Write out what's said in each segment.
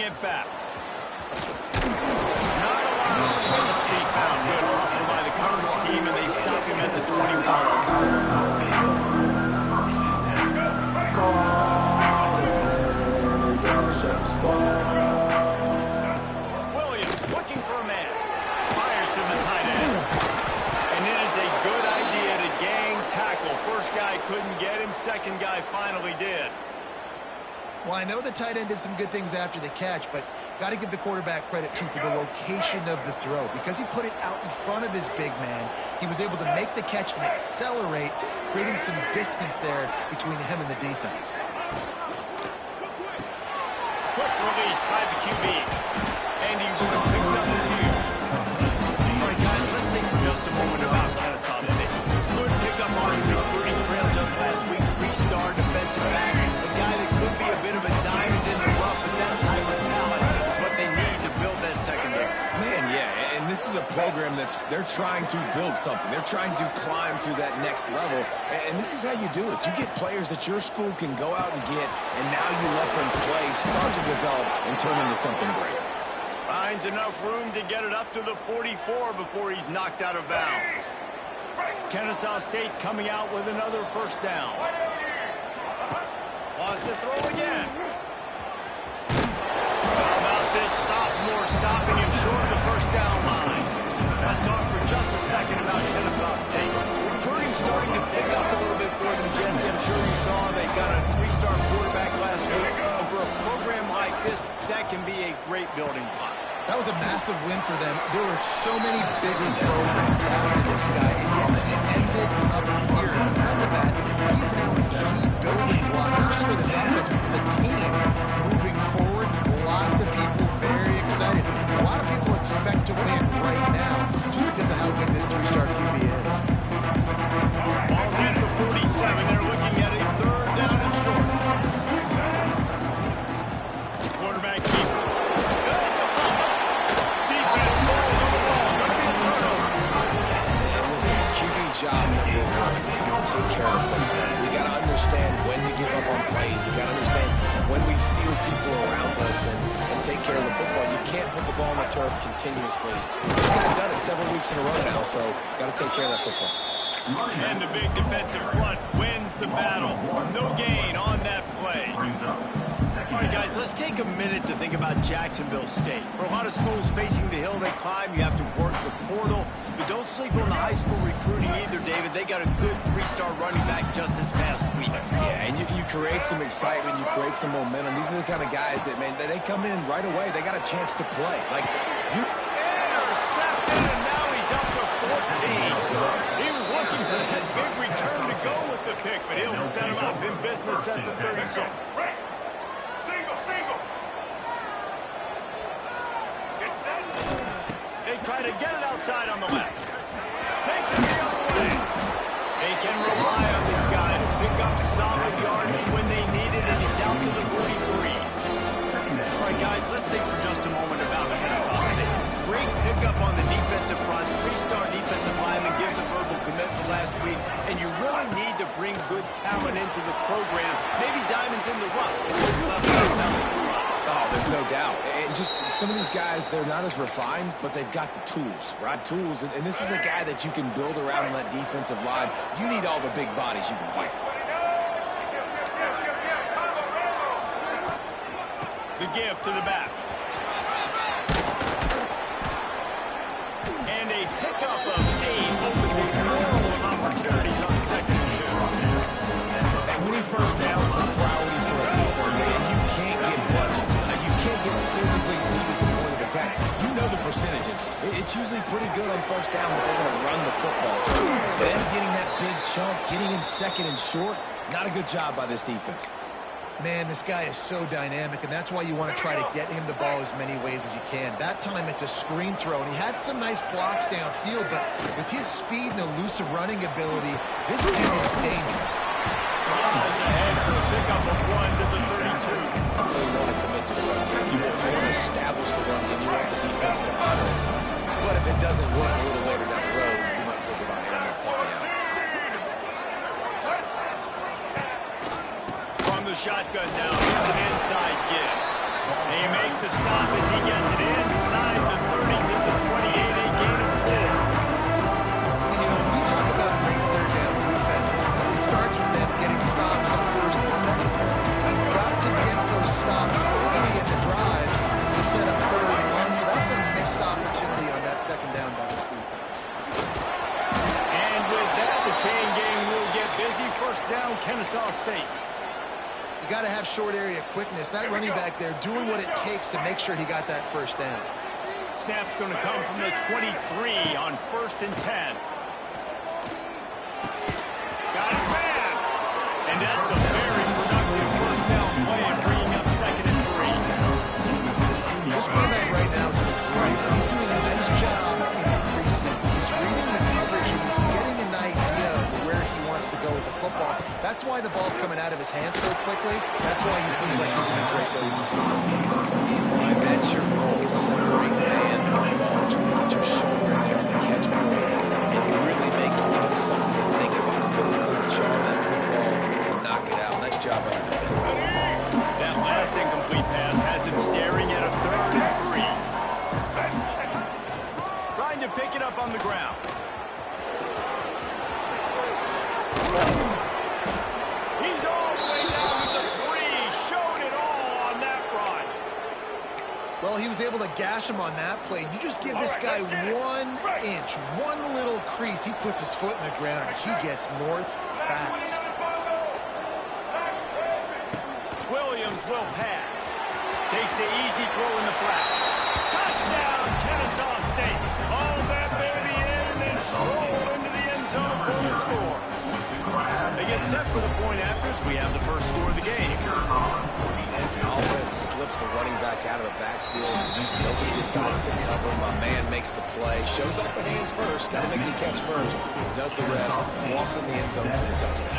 it back. Not a lot of space to be found. Good hustle by the coverage team, and they stop him at the 21. Williams looking for a man. Fires to the tight end. And it is a good idea to gang tackle. First guy couldn't get him. Second guy finally did. Well, I know the tight end did some good things after the catch, but got to give the quarterback credit, too, for the location of the throw. Because he put it out in front of his big man, he was able to make the catch and accelerate, creating some distance there between him and the defense. Quick release by the QB. And he picks up the few. All right, guys, let's think for just a moment about Kennesaw State. Good pickup on the recruiting trail just last week. Three-star defensive back. A guy that could be a bit of a diamond in the rough, but that type of talent is what they need to build that secondary. Man, yeah, and this is a program they're trying to build something. They're trying to climb to that next level, and this is how you do it. You get players that your school can go out and get, and now you let them play, start to develop, and turn into something great. Finds enough room to get it up to the 44 before he's knocked out of bounds. Kennesaw State coming out with another first down. Wants to throw again. How about this sophomore stopping him short of the first down line? Let's talk for just a second about Kennesaw State. Recruiting starting to pick up a little bit for them, Jesse. I'm sure you saw they got a three-star quarterback last week. And for a program like this, that can be a great building block. That was a massive win for them. There were so many bigger programs after this guy, and yet he ended up here. Because of that, he's now a key building block, not just for this offense, but for the team moving forward. Lots of people very excited. A lot of people expect to win right now just because of how good this three-star QB is. Ball's at the 47. They're looking at a third down and short. Quarterback keeper. It's a fumble. Defense falls on the ball. Going to be a turnover. And this is a QB job number one. Take care of the football. We got to understand when to give up on plays. You got to understand when we feel people around us and take care of the football. You can't put the ball on the turf continuously. This guy's done it several weeks in a row now, so got to take care of that football. And the big defensive front wins the battle. No gain on that play. All right, guys, let's take a minute to think about Jacksonville State. For a lot of schools facing the hill they climb, you have to work the portal. But don't sleep on the high school recruiting either, David. They got a good three-star running back just this past week. Yeah, and you create some excitement. You create some momentum. These are the kind of guys that, man, they come in right away. They got a chance to play. Like, you... Intercepted, and now he's up to 14. He was looking for that big return to go with the pick, but he'll set him up in business at the 36. They try to get it outside on the left. Takes it the other way. They can rely on this guy to pick up solid yardage when they need it, and he's out to the 43. All right, guys, let's think for just a moment about Kennesaw State. Great pickup on the defensive front. Three-star defensive lineman gives a verbal commitment last week, and you really need to bring good talent into the program. Maybe diamonds in the rough. This level of talent. Oh, there's no doubt. And just some of these guys, they're not as refined, but they've got the tools, right? Tools. And this is a guy that you can build around on that defensive line. You need all the big bodies you can get. The give to the back. And a pickup of 8 opens a world of opportunities on second and two. And winning first down is a priority for a defense. And you can't get budget. You can't get physically weak at the point of attack. You know the percentages. It's usually pretty good on first down that they're going to run the football. So them getting that big chunk, getting in second and short, not a good job by this defense. Man, this guy is so dynamic, and that's why you want to try to get him the ball as many ways as you can. That time, it's a screen throw, and he had some nice blocks downfield, but with his speed and elusive running ability, this dude is dangerous. Ball's ahead for a pickup of 1 to the 32. So you want to commit to the run game. You want to establish the run game. You want the defense to honor it. But if it doesn't work a little later down the road, you might think about airing that puppy out. Shotgun now. It's an inside give. They make the stop as he gets it inside the 30 to the 28, a gain of 4. And, you know, when we talk about great third down defenses, it really starts with them getting stops on first and second. You've got to get those stops early in the drives to set up third and long, so that's a missed opportunity on that second down by this defense. And with that, the chain gang will get busy. First down, Kennesaw State. You got to have short area quickness. That running back there doing what it takes to make sure he got that first down. Snap's going to come from the 23 on first and 10. Got his man. And that's a very productive first down play and bringing up second and 3. This quarterback right now is in a great. He's doing a nice job in pre-snap. He's reading the coverage and he's getting an idea of where he wants to go with the football. That's why the ball's coming out of his hands so quickly. That's why he seems like he's in a great lead. Right, that's your goal. Separate man from ball. Trying to get your shoulder in there on the catch point and really give him something to think about physically. Charge that football and knock it out. Nice job by the defender. That last incomplete pass has him staring at a third and 3. Trying to pick it up on the ground. He's all the way down with the 3. Showed it all on that run. Well, he was able to gash him on that play. You just give this guy 1 inch, one little crease. He puts his foot in the ground. He gets north fast. Williams will pass. Takes the easy throw in the flat. Touchdown, Kennesaw State. All that baby in and then stroll into the end zone for the score. They get set for the point after as we have the first score of the game. Offense slips the running back out of the backfield. Nobody decides to cover. My man makes the play. Shows off the hands first. Got to make the catch first. Does the rest. Walks in the end zone for the touchdown.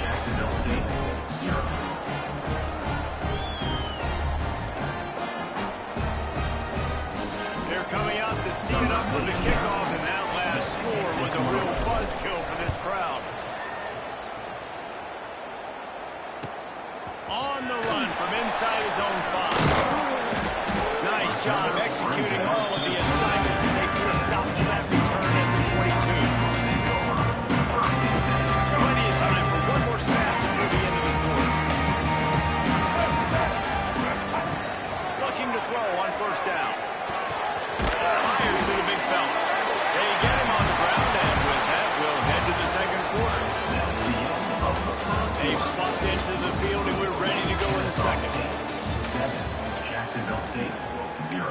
They're coming out to tee it up for the kickoff, and that last score was a real buzzkill for this crowd. On the run from inside his own 5. Nice job executing all of the assignments as they put a stop to that return at the 22. Plenty of time for one more snap before the end of the quarter. Looking to throw on first down. Fires to the big fella. They get him on the ground, and with that, we'll head to the second quarter. They've swapped into the field, and we're ready to go in the second. 7, Jacksonville State, 0.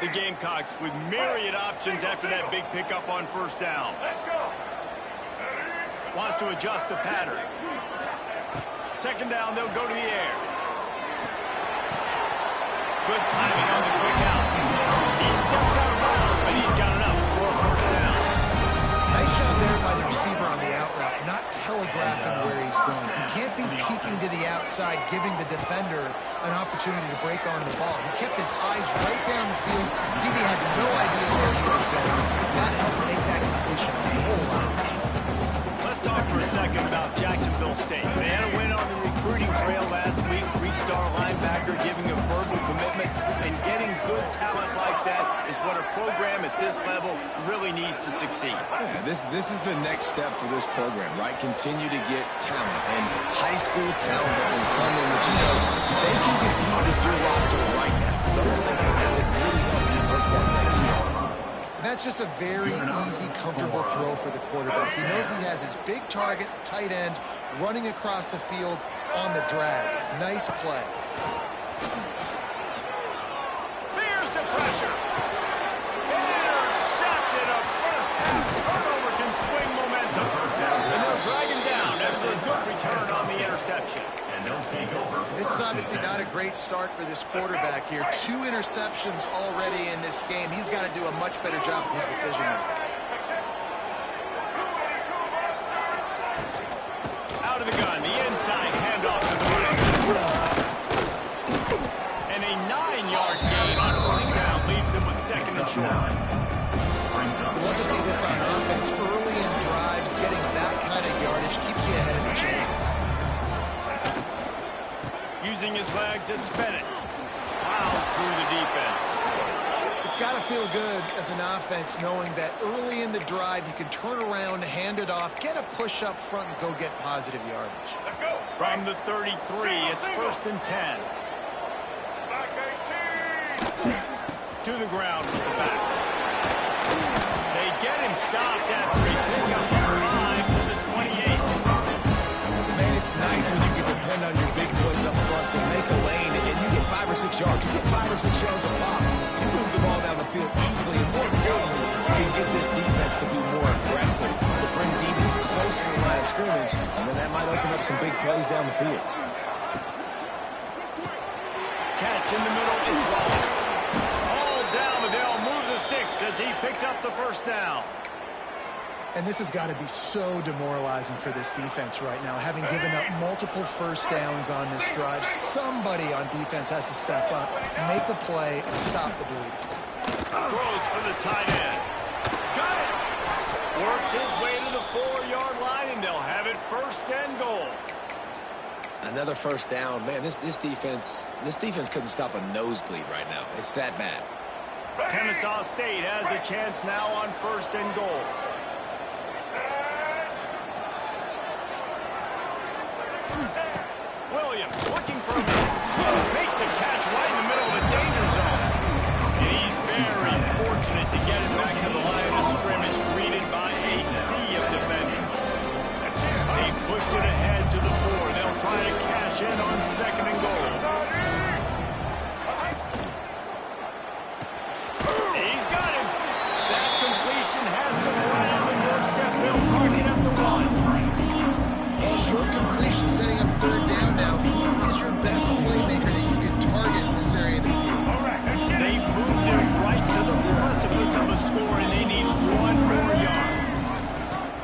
The Gamecocks with myriad options after that big pickup on first down. Wants to adjust the pattern. Second down, they'll go to the air. Good timing on the quick out. He steps out of bounds, but he's got enough for a first down. Nice job there by the receiver on the out route, not telegraphing where he's going. He can't be peeking to the outside, giving the defender an opportunity to break on the ball. He kept his eyes right down the field. DB had no idea where he was going. That helped make that completion a whole lot easier. Let's talk for a second about Jacksonville State. They had a win on the recruiting trail last week. 3-star linebacker giving a verbal commitment, and getting good talent like that is what a program at this level really needs to succeed. Yeah, this is the next step for this program, right? Continue to get talent and high school talent that can come in that you know they can compete with your roster right now. Those are the guys that really help you take that next step. That's just a very easy, comfortable throw for the quarterback. He knows he has his big target, the tight end, running across the field on the drag. Nice play. There's the pressure. Intercepted. A first half turnover can swing momentum. And they'll drag him down after a good return on the interception. This is obviously not a great start for this quarterback here. 2 interceptions already in this game. He's got to do a much better job with his decision making. Out of the gun, the inside handoff to the right. And a 9-yard gain on first down leaves him with second and short. We'd love to see this on offense early in drive. Swinging his legs, it's Bennett. Plows through the defense. It's got to feel good as an offense knowing that early in the drive you can turn around, hand it off, get a push up front, and go get positive yardage. Let's go. From the 33, it's 1st and 10. To the ground with the back. They get him stopped after he picked up 5 to the 28. Man, it's nice when you can depend on your big boys up front to make a lane, and you get 5 or 6 yards. You get 5 or 6 yards a pop. You move the ball down the field easily, and more importantly, you can get this defense to be more aggressive, to bring DBs closer to the line of scrimmage, and then that might open up some big plays down the field. Catch in the middle, it's Wallace. All down, and they'll move the sticks as he picks up the 1st down. And this has got to be so demoralizing for this defense right now. Having given up multiple 1st downs on this drive, somebody on defense has to step up, make a play, and stop the bleeding. Throws for the tight end. Got it. Works his way to the 4-yard line, and they'll have it 1st and goal. Another 1st down. Man, this defense couldn't stop a nosebleed right now. It's that bad. Kennesaw State has a chance now on 1st and goal. Williams looking for a man. Makes a catch right in the middle of the danger zone. And he's very fortunate to get it back to the line of scrimmage, greeted by a sea of defenders. They pushed it ahead to the 4. They'll try to cash in on 2nd and goal. He's got him. That completion has them right on the doorstep. They'll mark it at the 1. Well, short completion setting up 3rd down now. Who is your best playmaker that you can target in this area of the field? They moved it right to the precipice of a score, and they need 1 more yard.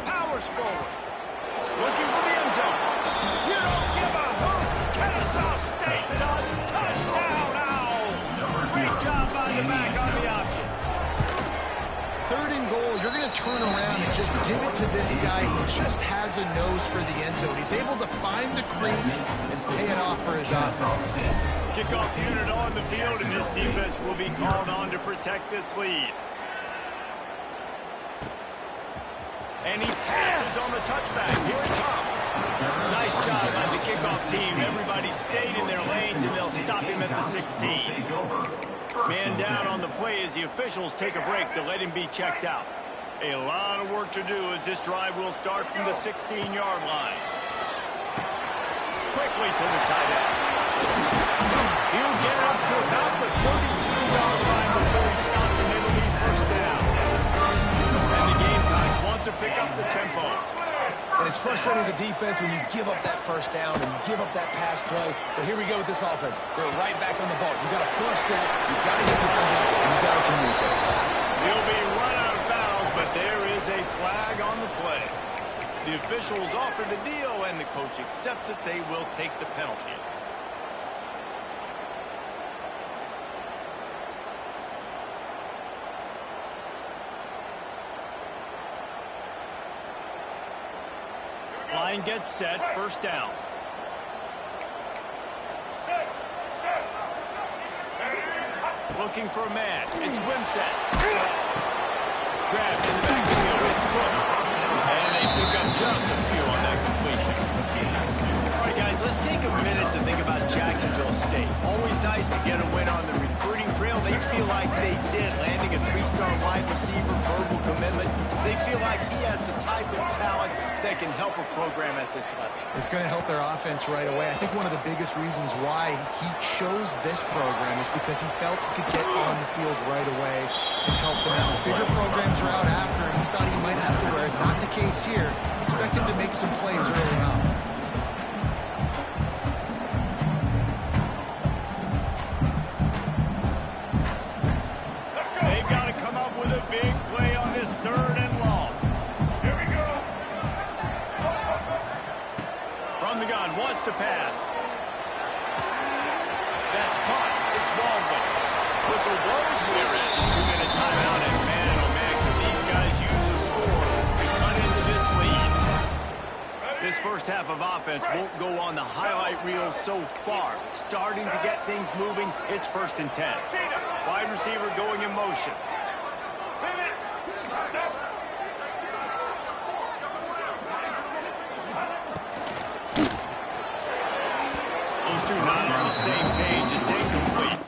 Powers forward. Looking for the end zone. You don't give a hoot. Kennesaw State does. Touchdown, Owls. Great job by the back on the option. 3rd and goal, you're going to turn around and just give it to this guy who just has a nose for the end zone. He's able to find the crease and pay it off for his offense. Kickoff unit on the field, and this defense will be called on to protect this lead. And he passes on the touchback. Here he comes. Nice job by the kickoff team. Everybody stayed in their lanes, and they'll stop him at the 16. Man down on the play as the officials take a break to let him be checked out. A lot of work to do as this drive will start from the 16-yard line. Quickly to the tight end. He'll get up to about the 32-yard line before he stops, and it'll be 1st down. And the Gamecocks want to pick up the tempo. And it's frustrating as a defense when you give up that 1st down and give up that pass play. But here we go with this offense. They're right back on the ball. You got to flush that. You got to get the ball back, and you got to communicate. He'll be run out of bounds, but there is a flag on the play. The officials offer the deal, and the coach accepts it. They will take the penalty. Line gets set, 1st down. Looking for a man. It's Wimsatt. Grabbed in the backfield. It's Cook. And they pick up just a few on that completion. All right, guys, let's take a minute to think about Jacksonville State. Always nice to get a win on the recruiting trail. They feel like they did, landing a 3-star wide receiver, verbal commitment. They feel like he has the type of talent that can help a program at this level. It's going to help their offense right away. I think one of the biggest reasons why he chose this program is because he felt he could get on the field right away and help them out. Bigger programs are out after him. He thought he might have to wear it. Not the case here. Expect him to make some plays early on. They've got to come up with a big play on this 3rd and long. Here we go. From the gun, wants to pass. That's caught. It's Baldwin. Whistle blows. We're in. 2-minute timeout, and man, oh man, can these guys use a score to cut into this lead. This first half of offense won't go on the highlight reel so far. Starting to get things moving, it's 1st and 10. Wide receiver going in motion. Those two not on the same page. It's incomplete.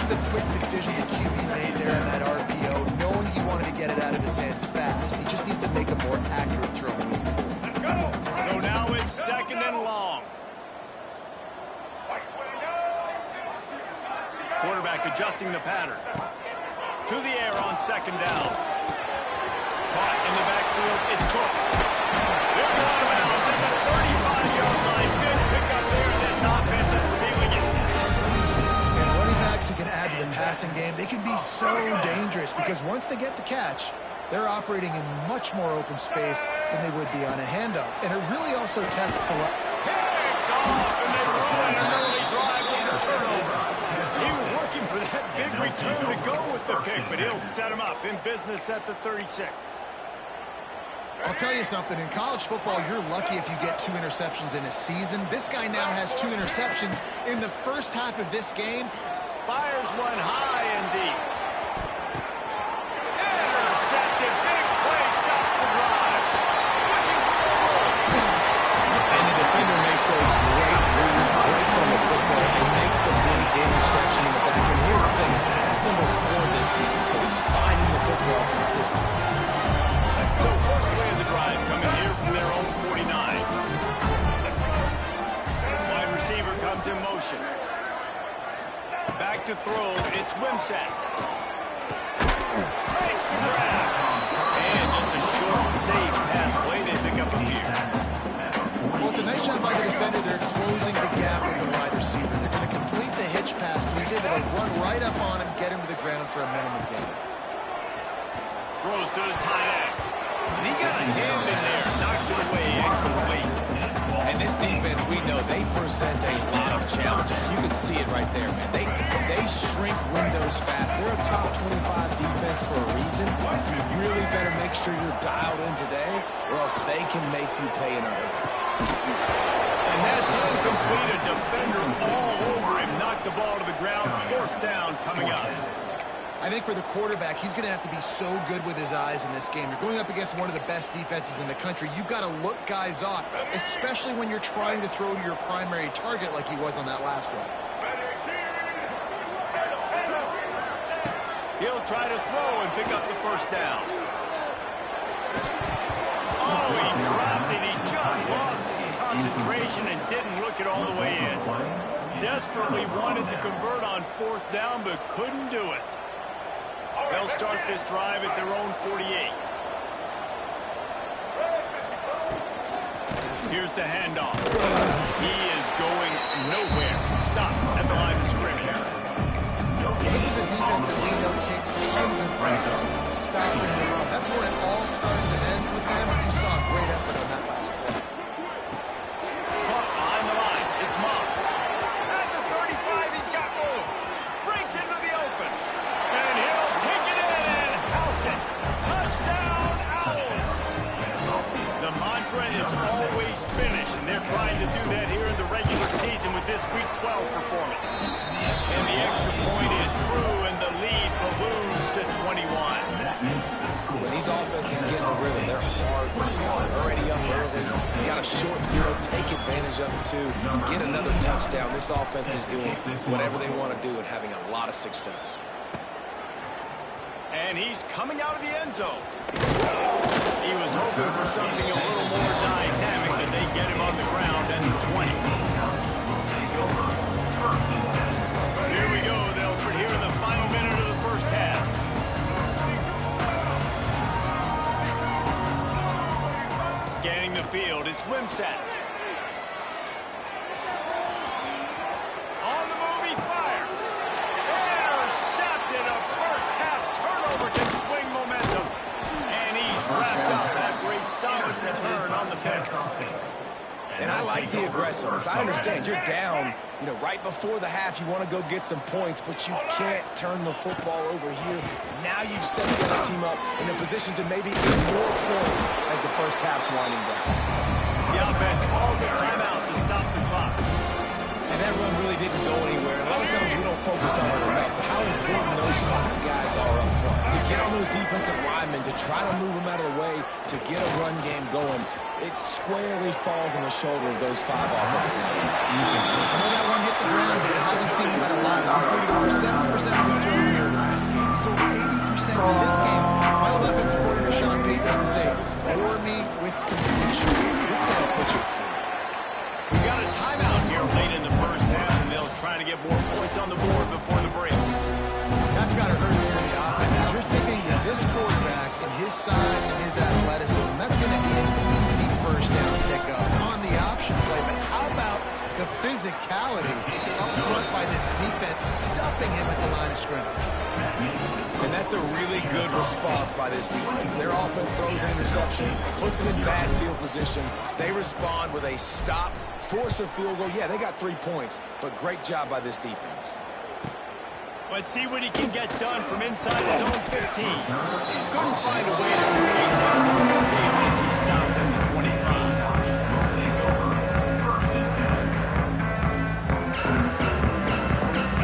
The quick decision the QB made there on that RPO, knowing he wanted to get it out of his hands fast. He just needs to make a more accurate throw moving forward. Let's go! So now it's 2nd and long. Quarterback adjusting the pattern. To the air on 2nd down. Caught in the backfield, it's Cook. They're going out of bounds at the 35-yard line. Big pickup there. This offense is revealing it. Who can add to the passing game, they can be so dangerous because once they get the catch, they're operating in much more open space than they would be on a handoff. And it really also tests the line. Picked off, and they run an early drive with a turnover. He was looking for that big return to go with the pick, but he'll set him up in business at the 36. I'll tell you something, in college football, you're lucky if you get 2 interceptions in a season. This guy now has 2 interceptions in the first half of this game. Fires one high and deep. Intercepted. Big play. Stops the drive. Looking for more. And the defender makes a great read, breaks on the football, and makes the big interception in the back. And here's the thing. That's number 4 this season, so he's finding the football consistently. So first play of the drive coming here from their own 49. Wide receiver comes in motion. Back to throw, it's Wimsatt. Makes the grab. And just a short, safe pass play. They pick up a few. Well, it's a nice job by the defender. They're closing the gap with the wide receiver. They're going to complete the hitch pass, but he's able to run right up on him, get him to the ground for a minimum gain. Throws to the tight end. And he got a hand in there. Knocks it away. Incomplete. And this defense, we know, they present a lot of challenges. You can see it right there, man. They shrink windows fast. They're a top 25 defense for a reason. You really better make sure you're dialed in today, or else they can make you pay in a hurry. And that's incomplete. A defender all over him. Knocked the ball to the ground. 4th down coming up. I think for the quarterback, he's going to have to be so good with his eyes in this game. You're going up against one of the best defenses in the country. You've got to look guys off, especially when you're trying to throw to your primary target like he was on that last one. He'll try to throw and pick up the 1st down. Oh, he dropped it. He just lost his concentration and didn't look it all the way in. Desperately wanted to convert on 4th down, but couldn't do it. They'll start this drive at their own 48. Here's the handoff. He is going nowhere. Stop at the line of scrimmage. This is a defense that we know takes tons of pressure to stop and run. That's where it all starts and ends with them, and you saw a great effort on that last play. Caught behind the line. It's Moss. At the 35, he's got room. Breaks into the open. And he'll take it in and house it. Touchdown, Owls. The mantra is always finish, and they're trying to do that here in the regular season with this Week 12 performance. And the extra point is true, and the lead lead balloons to 21. When these offenses get in the rhythm, they're hard to stop. Already up early, you got a short field, take advantage of it too. Get another touchdown. This offense is doing whatever they want to do and having a lot of success. And he's coming out of the end zone. He was hoping for something a little more dynamic, but they get him on the ground at the 20. Here we go, Delford, here in the final minute of the first half. Scanning the field, it's Wimsatt. On the move, he fires. Intercepted. A first half turnover can swing momentum. And he's wrapped up after a solid return on the pick. And I like the aggressiveness. I understand you're down, right before the half. You want to go get some points, but you can't turn the football over here. Now you've set the other team up in a position to maybe get more points as the first half's winding down. The offense calls a timeout to stop the clock. And that run really didn't go anywhere. A lot of times we don't focus on it enough, but how important those 5 guys are up front. To get on those defensive linemen, to try to move them out of the way, to get a run game going, it squarely falls on the shoulder of those 5 offensive linemen. I know that one hit the ground, but it hasn't seemed to have a lot. Including over 70% of his throws in their last game. He's over 80% in this game. My old offensive coordinator, Sean Payton, used to say, bore me with completions. This guy pitches. We got a timeout here late in the first half, and they'll try to get more points on the board before the break. That's got to hurt for the offense. As you're thinking with this quarterback and his size and his athleticism, that's going to be an easy first down pickup on the option play. But how about the physicality up front by this defense, stuffing him at the line of scrimmage? And that's a really good response by this defense. Their offense throws an interception, puts them in bad field position. They respond with a stop, force a field goal. Yeah, they got 3 points, but great job by this defense. Let's see what he can get done from inside his own 15. Couldn't find a way to create that as he stopped at the 25.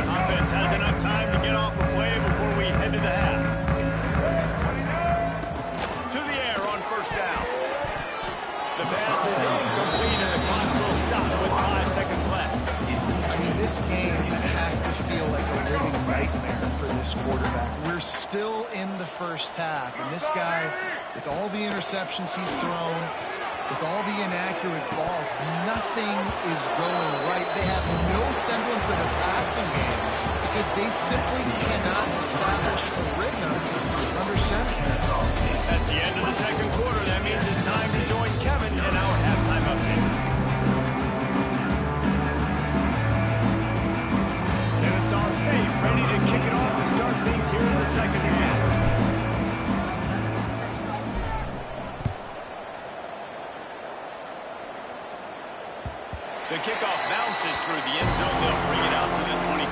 Offense has enough time to get off a play before we head to the half. To the air on first down. The pass is incomplete and the clock will stop with 5 seconds left. I mean, this game has to feel like a living nightmare for this quarterback. We're still in the first half, and this guy, with all the interceptions he's thrown, with all the inaccurate balls, nothing is going right. They have no semblance of a passing game because they simply cannot establish a rhythm under center. That's the end of the second quarter. That means it's time to join Kevin in our halftime update. Kennesaw State ready to kick it off to start things here in the second half. The kickoff bounces through the end zone. They'll bring it out to the 25.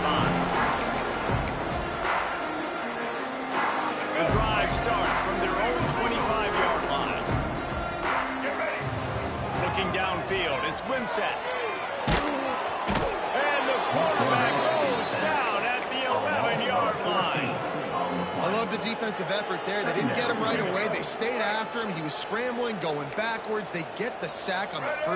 The drive starts from their own 25-yard line. Get ready. Looking downfield, it's Wimsatt. And the quarterback goes down at the 11-yard line. I love the defensive effort there. They didn't get him right away. They stayed after him. He was scrambling, going backwards. They get the sack on the first.